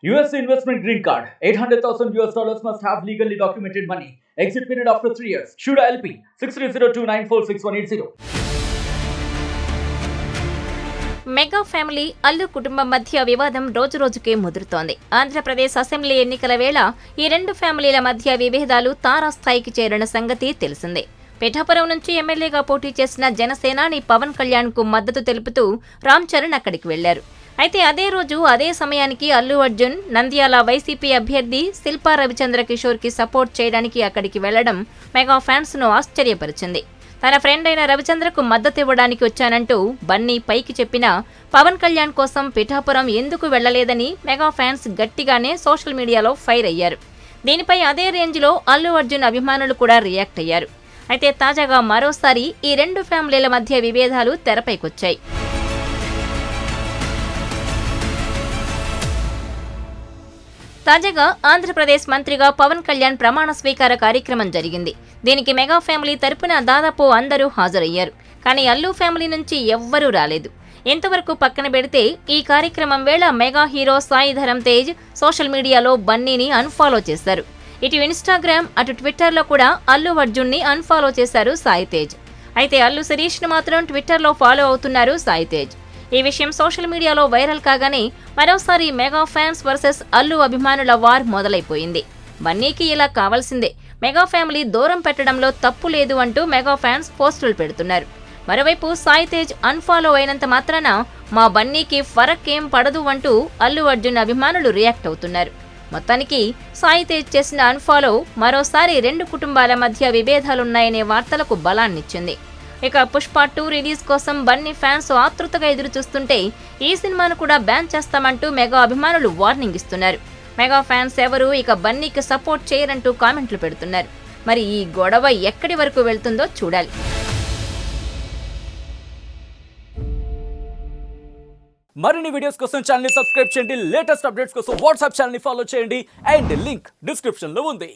US investment green card. $800,000 must have legally documented money. Exit period after 3 years. Shuda LP 6302946180. Mega family Allu కుటుంబం మధ్య వివాదం రోజురోజుకే ముదురుతోంది. Andhra Pradesh assembly ఎన్నికల వేళ ఈ రెండు ఫ్యామిలీల మధ్య విభేదాలు తారాస్థాయికి చేరిన సంగతి తెలిసిందే. పిఠాపురం నుంచి ఎమ్మెల్యేగా పోటీ చేసిన జనసేనాని పవన్ కళ్యాణ్ కు మద్దతు తెలుపుతూ రామ్ చరణ్ అక్కడికి వెళ్లారు. అయితే అదే రోజు అదే సమయానికి అల్లు అర్జున్ నంద్యాల వైసీపీ అభ్యర్థి శిల్పా రవిచంద్ర కిషోర్ కి సపోర్ట్ చేయడానికి అక్కడికి వెళ్లడం మెగా ఫ్యాన్స్ ను ఆశ్చర్యపరిచింది. తన ఫ్రెండ్ అయిన రవిచంద్రకు మద్దతు ఇవ్వడానికి వచ్చానంటూ బన్నీ పైకి చెప్పినా పవన్ కళ్యాణ్ కోసం పిఠాపురం ఎందుకు వెళ్లలేదని మెగా ఫ్యాన్స్ గట్టిగానే సోషల్ మీడియాలో ఫైర్ అయ్యారు. దీనిపై అదే రేంజ్లో అల్లు అర్జున్ అభిమానులు కూడా రియాక్ట్ అయ్యారు. అయితే తాజాగా మరోసారి ఈ రెండు ఫ్యామిలీల మధ్య విభేదాలు తెరపైకొచ్చాయి. తాజాగా ఆంధ్రప్రదేశ్ మంత్రిగా పవన్ కళ్యాణ్ ప్రమాణ స్వీకార కార్యక్రమం జరిగింది. దీనికి మెగా ఫ్యామిలీ తరపున దాదాపు అందరూ హాజరయ్యారు. కానీ అల్లు ఫ్యామిలీ నుంచి ఎవ్వరూ రాలేదు. ఎంతవరకు పక్కన పెడితే ఈ కార్యక్రమం వేళ mega hero Sai Dharam Tej social మీడియాలో బన్నీని అన్ఫాలో చేశారు. ఇటు ఇన్స్టాగ్రామ్ అటు ట్విట్టర్లో కూడా అల్లు అర్జున్ని అన్ఫాలో చేశారు సాయి తేజ్. అయితే అల్లు శిరీష్ను మాత్రం ట్విట్టర్లో ఫాలో అవుతున్నారు సాయి తేజ్. ఈ విషయం సోషల్ మీడియాలో వైరల్ కాగానే మరోసారి మెగా ఫ్యాన్స్ వర్సెస్ అల్లు అభిమానుల వార్ మొదలైపోయింది. బన్నీకి ఇలా కావాల్సిందే, మెగా ఫ్యామిలీ దూరం పెట్టడంలో తప్పు లేదు అంటూ మెగా ఫ్యాన్స్ పోస్టులు పెడుతున్నారు. మరోవైపు సాయి తేజ్ అన్ఫాలో అయినంత మాత్రాన మా బన్నీకి ఫరక్ ఏం పడదు అంటూ అల్లు అర్జున్ అభిమానులు రియాక్ట్ అవుతున్నారు. మొత్తానికి సాయి తేజ్ చేసిన అన్ఫాలో మరోసారి రెండు కుటుంబాల మధ్య విభేదాలున్నాయనే వార్తలకు బలాన్నిచ్చింది. ఇక పుష్ప 2 రిలీజ్ కోసం బన్నీ ఫ్యాన్స్ ఆతృతగా ఎదురు చూస్తుంటే ఈ సినిమాను కూడా బ్యాన్ చేస్తామంటూ మెగా అభిమానులు వార్నింగ్ ఇస్తున్నారు. మెగా ఫ్యాన్స్ ఎవరు ఇక బన్నీకి సపోర్ట్ చేయరంటూ కామెంట్లు పెడుతున్నారు. మరి ఈ గొడవ ఎక్కడి వరకు వెళ్తుందో చూడాలి. మరిన్ని వీడియోస్ కోసం ఛానల్ ని సబ్స్క్రైబ్ చేయండి. లేటెస్ట్ అప్డేట్స్ కోసం వాట్సాప్ ఛానల్ ని ఫాలో చేయండి. అండ్ లింక్ డిస్క్రిప్షన్ లో ఉంది.